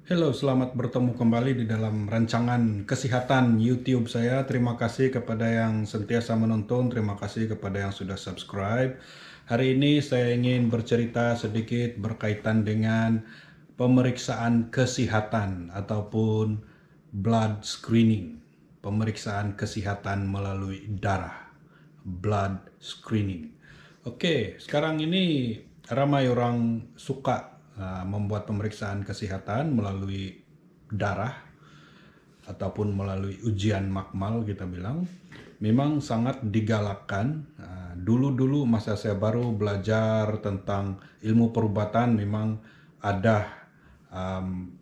Halo, selamat bertemu kembali di dalam rancangan kesehatan YouTube saya. Terima kasih kepada yang sentiasa menonton, terima kasih kepada yang sudah subscribe. Hari ini saya ingin bercerita sedikit berkaitan dengan pemeriksaan kesehatan ataupun blood screening. Pemeriksaan kesehatan melalui darah, blood screening. Oke, sekarang ini ramai orang suka membuat pemeriksaan kesehatan melalui darah ataupun melalui ujian makmal kita bilang. Memang sangat digalakkan. Dulu-dulu masa saya baru belajar tentang ilmu perubatan memang ada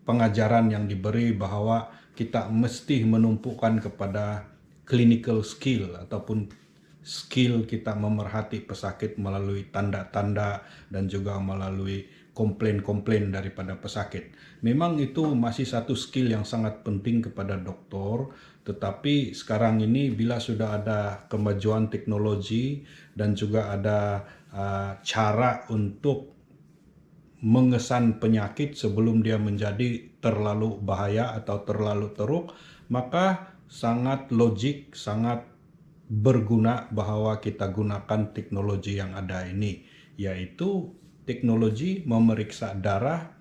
pengajaran yang diberi bahwa kita mesti menumpukan kepada clinical skill ataupun skill kita memerhati pesakit melalui tanda-tanda dan juga melalui komplain-komplain daripada pesakit. Memang itu masih satu skill yang sangat penting kepada dokter, tetapi sekarang ini bila sudah ada kemajuan teknologi dan juga ada cara untuk mengesan penyakit sebelum dia menjadi terlalu bahaya atau terlalu teruk, maka sangat logik, sangat berguna bahwa kita gunakan teknologi yang ada ini, yaitu teknologi memeriksa darah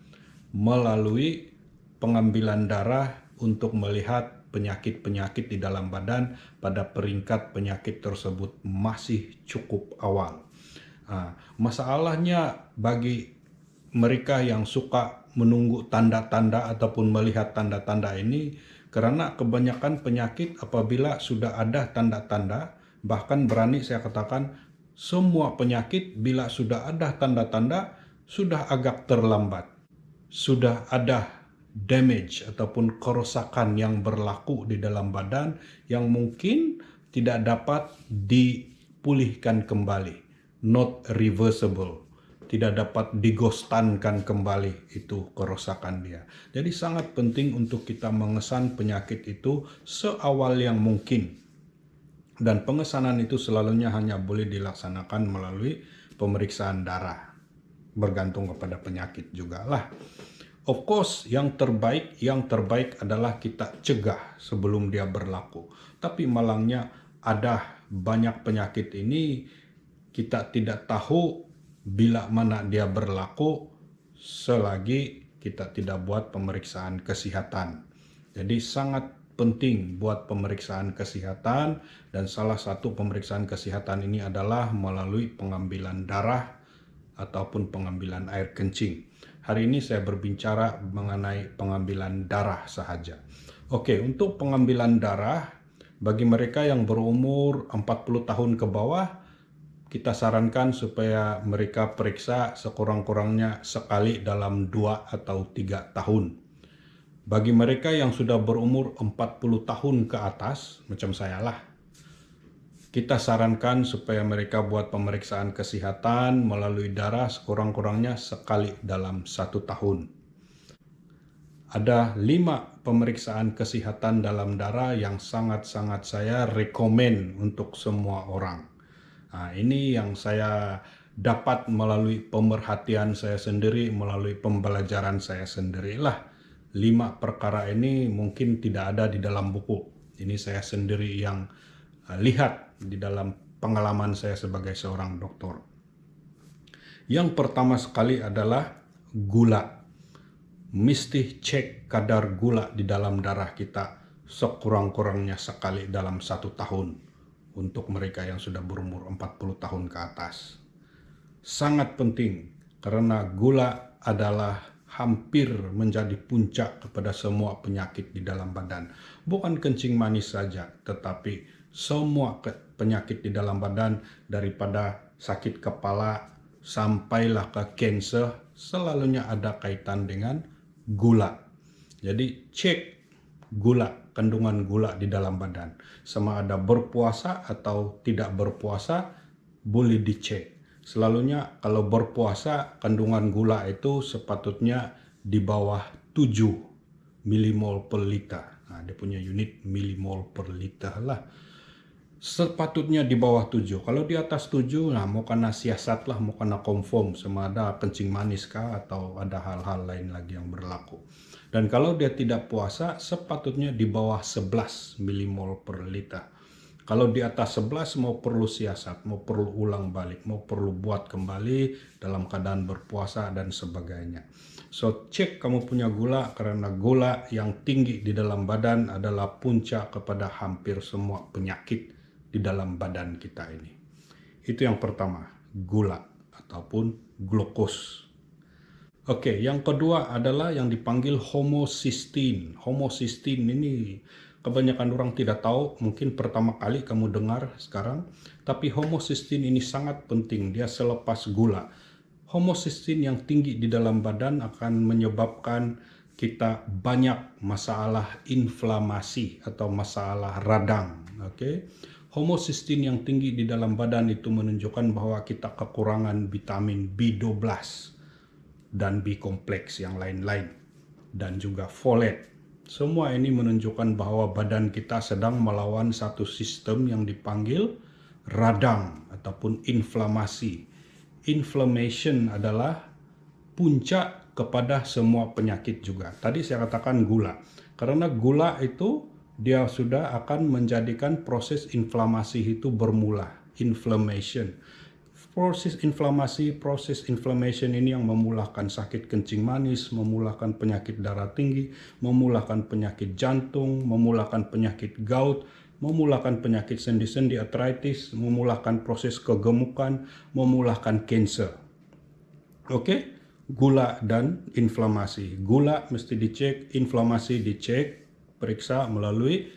melalui pengambilan darah untuk melihat penyakit-penyakit di dalam badan pada peringkat penyakit tersebut masih cukup awal. Masalahnya bagi mereka yang suka menunggu tanda-tanda ataupun melihat tanda-tanda ini, karena kebanyakan penyakit apabila sudah ada tanda-tanda, bahkan berani saya katakan semua penyakit bila sudah ada tanda-tanda sudah agak terlambat. Sudah ada damage ataupun kerusakan yang berlaku di dalam badan yang mungkin tidak dapat dipulihkan kembali, not reversible, tidak dapat digostankan kembali itu kerusakan dia. Jadi sangat penting untuk kita mengesan penyakit itu seawal yang mungkin. Dan pengesanan itu selalunya hanya boleh dilaksanakan melalui pemeriksaan darah. Bergantung kepada penyakit juga lah. Of course, yang terbaik adalah kita cegah sebelum dia berlaku. Tapi malangnya ada banyak penyakit ini kita tidak tahu bila mana dia berlaku selagi kita tidak buat pemeriksaan kesehatan. Jadi sangat penting buat pemeriksaan kesehatan, dan salah satu pemeriksaan kesehatan ini adalah melalui pengambilan darah ataupun pengambilan air kencing. Hari ini saya berbicara mengenai pengambilan darah sahaja. Oke, untuk pengambilan darah bagi mereka yang berumur 40 tahun ke bawah, kita sarankan supaya mereka periksa sekurang-kurangnya sekali dalam 2 atau 3 tahun. Bagi mereka yang sudah berumur 40 tahun ke atas, macam saya lah, kita sarankan supaya mereka buat pemeriksaan kesehatan melalui darah sekurang-kurangnya sekali dalam 1 tahun. Ada 5 pemeriksaan kesehatan dalam darah yang sangat-sangat saya rekomen untuk semua orang. Ini yang saya dapat melalui pemerhatian saya sendiri, melalui pembelajaran saya sendirilah. 5 perkara ini mungkin tidak ada di dalam buku. Ini saya sendiri yang lihat di dalam pengalaman saya sebagai seorang dokter. Yang pertama sekali adalah gula. Mesti cek kadar gula di dalam darah kita sekurang-kurangnya sekali dalam 1 tahun untuk mereka yang sudah berumur 40 tahun ke atas. Sangat penting karena gula adalah hampir menjadi puncak kepada semua penyakit di dalam badan. Bukan kencing manis saja, tetapi semua penyakit di dalam badan, daripada sakit kepala sampailah ke kanser, selalunya ada kaitan dengan gula. Jadi cek gula, kandungan gula di dalam badan. Sama ada berpuasa atau tidak berpuasa, boleh dicek. Selalunya kalau berpuasa, kandungan gula itu sepatutnya di bawah 7 milimol per liter. Dia punya unit milimol per liter lah. Sepatutnya di bawah 7. Kalau di atas 7, nah mau kena siasat lah, mau kena konform sama ada kencing manis kah atau ada hal-hal lain lagi yang berlaku. Dan kalau dia tidak puasa, sepatutnya di bawah 11 milimol per liter. Kalau di atas 11 mau perlu siasat, mau perlu ulang balik, mau perlu buat kembali dalam keadaan berpuasa dan sebagainya. So, cek kamu punya gula, karena gula yang tinggi di dalam badan adalah puncak kepada hampir semua penyakit di dalam badan kita ini. Itu yang pertama, gula ataupun glukos. Oke, yang kedua adalah yang dipanggil homocysteine. Homocysteine ini kebanyakan orang tidak tahu, mungkin pertama kali kamu dengar sekarang, tapi homocysteine ini sangat penting, dia selepas gula. Homocysteine yang tinggi di dalam badan akan menyebabkan kita banyak masalah inflamasi atau masalah radang. Oke. Homocysteine yang tinggi di dalam badan itu menunjukkan bahwa kita kekurangan vitamin B12 dan B kompleks yang lain-lain dan juga folate. Semua ini menunjukkan bahwa badan kita sedang melawan satu sistem yang dipanggil radang ataupun inflamasi. Inflammation adalah puncak kepada semua penyakit juga. Tadi saya katakan gula. Karena gula itu dia sudah akan menjadikan proses inflamasi itu bermula. Inflammation. Proses inflammation ini yang memulahkan sakit kencing manis, memulahkan penyakit darah tinggi, memulahkan penyakit jantung, memulahkan penyakit gout, memulahkan penyakit sendi-sendi arthritis, memulahkan proses kegemukan, memulahkan kanker. Oke? Gula dan inflamasi. Gula mesti dicek, inflamasi dicek, periksa melalui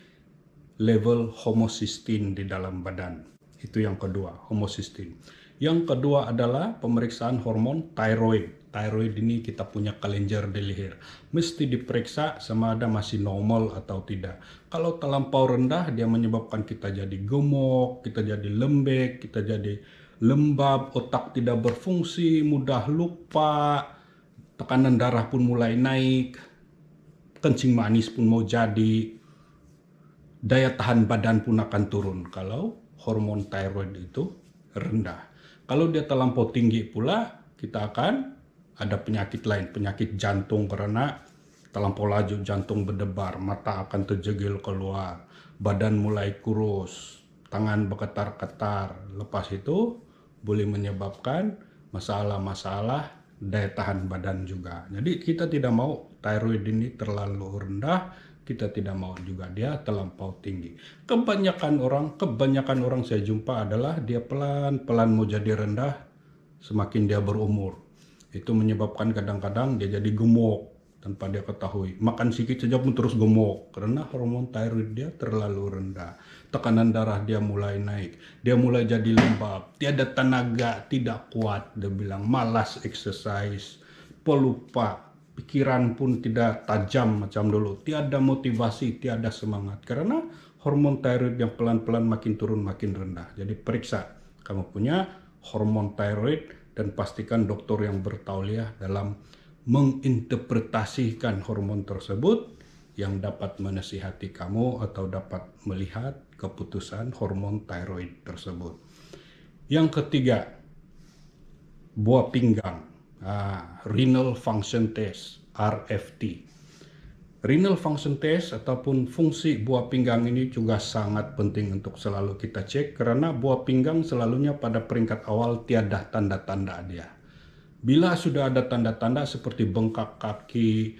level homocysteine di dalam badan. Itu yang kedua, homocysteine. Yang kedua adalah pemeriksaan hormon thyroid. Thyroid ini kita punya kelenjar di leher. Mesti diperiksa sama ada masih normal atau tidak. Kalau terlampau rendah, dia menyebabkan kita jadi gemuk, kita jadi lembek, kita jadi lembab, otak tidak berfungsi, mudah lupa, tekanan darah pun mulai naik, kencing manis pun mau jadi, daya tahan badan pun akan turun kalau hormon thyroid itu rendah. Kalau dia terlampau tinggi pula, kita akan ada penyakit lain, penyakit jantung karena terlampau laju jantung berdebar, mata akan terjegil keluar, badan mulai kurus, tangan bergetar-getar. Lepas itu boleh menyebabkan masalah-masalah daya tahan badan juga. Jadi kita tidak mau thyroid ini terlalu rendah, kita tidak mau juga dia terlampau tinggi. Kebanyakan orang saya jumpa adalah dia pelan-pelan mau jadi rendah semakin dia berumur. Itu menyebabkan kadang-kadang dia jadi gemuk tanpa dia ketahui. Makan sedikit saja pun terus gemuk karena hormon thyroid dia terlalu rendah. Tekanan darah dia mulai naik. Dia mulai jadi lembab, tiada tenaga, tidak kuat. Dia bilang malas exercise, pelupa. Pikiran pun tidak tajam macam dulu, tiada motivasi, tiada semangat karena hormon thyroid yang pelan-pelan makin turun makin rendah. Jadi periksa kamu punya hormon thyroid dan pastikan dokter yang bertauliah dalam menginterpretasikan hormon tersebut yang dapat menasihati kamu atau dapat melihat keputusan hormon thyroid tersebut. Yang ketiga, buah pinggang. Renal Function Test, RFT. Renal Function Test ataupun fungsi buah pinggang ini juga sangat penting untuk selalu kita cek karena buah pinggang selalunya pada peringkat awal tiada tanda-tanda dia. Bila sudah ada tanda-tanda seperti bengkak kaki,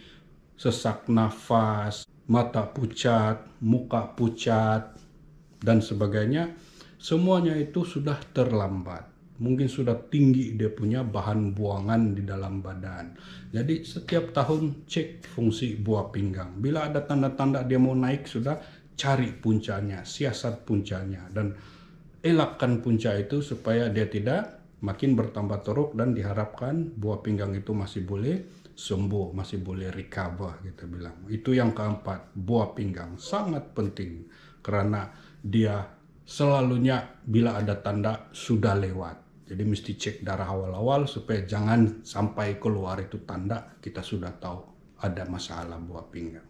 sesak nafas, mata pucat, muka pucat, dan sebagainya, semuanya itu sudah terlambat. Mungkin sudah tinggi dia punya bahan buangan di dalam badan. Jadi setiap tahun cek fungsi buah pinggang. Bila ada tanda-tanda dia mau naik, sudah cari puncanya, siasat puncanya, dan elakkan punca itu supaya dia tidak makin bertambah teruk dan diharapkan buah pinggang itu masih boleh sembuh, masih boleh recover kita bilang. Itu yang keempat, buah pinggang sangat penting karena dia selalunya bila ada tanda sudah lewat. Jadi mesti cek darah awal-awal supaya jangan sampai keluar itu tanda kita sudah tahu ada masalah buah pinggang.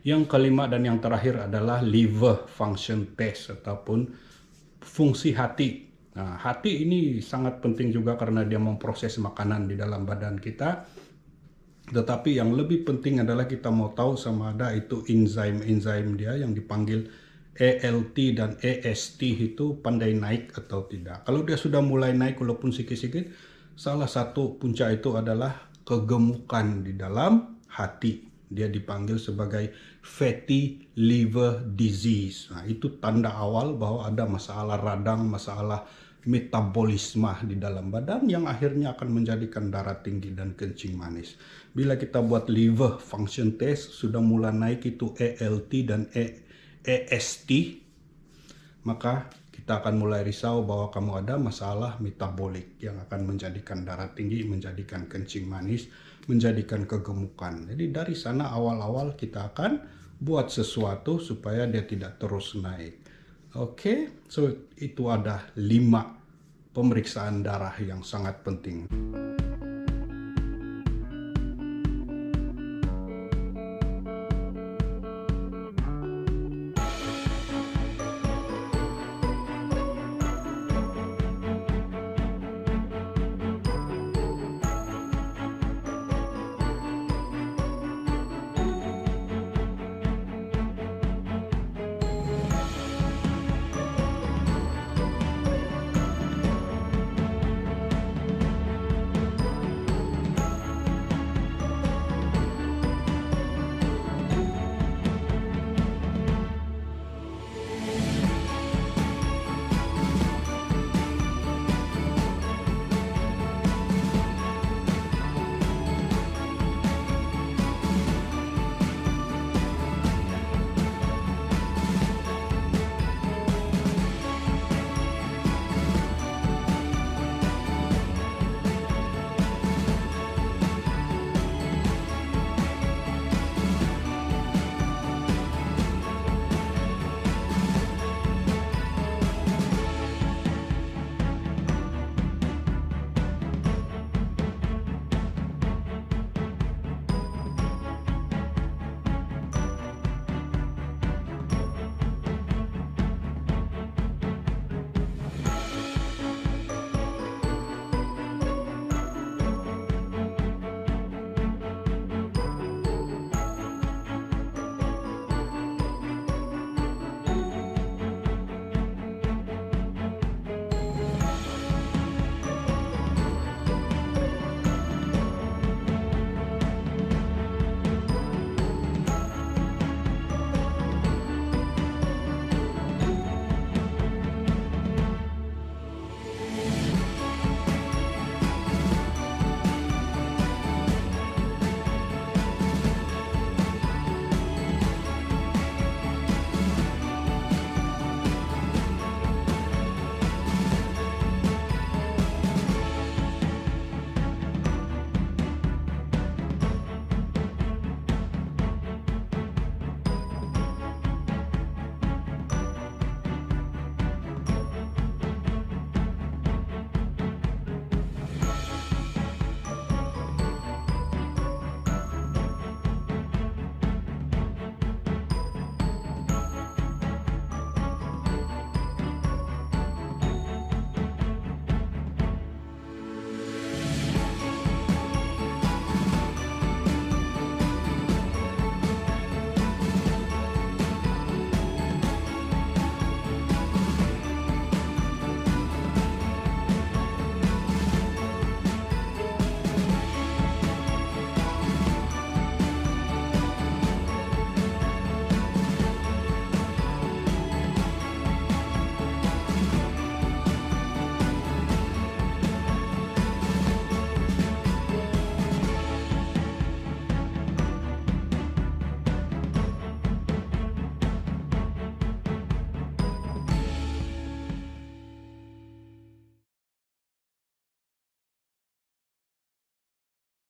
Yang kelima dan yang terakhir adalah liver function test ataupun fungsi hati. Nah, hati ini sangat penting juga karena dia memproses makanan di dalam badan kita. Tetapi yang lebih penting adalah kita mau tahu sama ada itu enzim dia yang dipanggil ALT dan AST itu pandai naik atau tidak. Kalau dia sudah mulai naik walaupun sikit-sikit, salah satu puncak itu adalah kegemukan di dalam hati. Dia dipanggil sebagai fatty liver disease. Nah, itu tanda awal bahwa ada masalah radang, masalah metabolisme di dalam badan yang akhirnya akan menjadikan darah tinggi dan kencing manis. Bila kita buat liver function test, sudah mulai naik itu ALT dan AST, maka kita akan mulai risau bahwa kamu ada masalah metabolik yang akan menjadikan darah tinggi, menjadikan kencing manis, menjadikan kegemukan. Jadi dari sana awal-awal kita akan buat sesuatu supaya dia tidak terus naik. Oke, so itu ada 5 pemeriksaan darah yang sangat penting.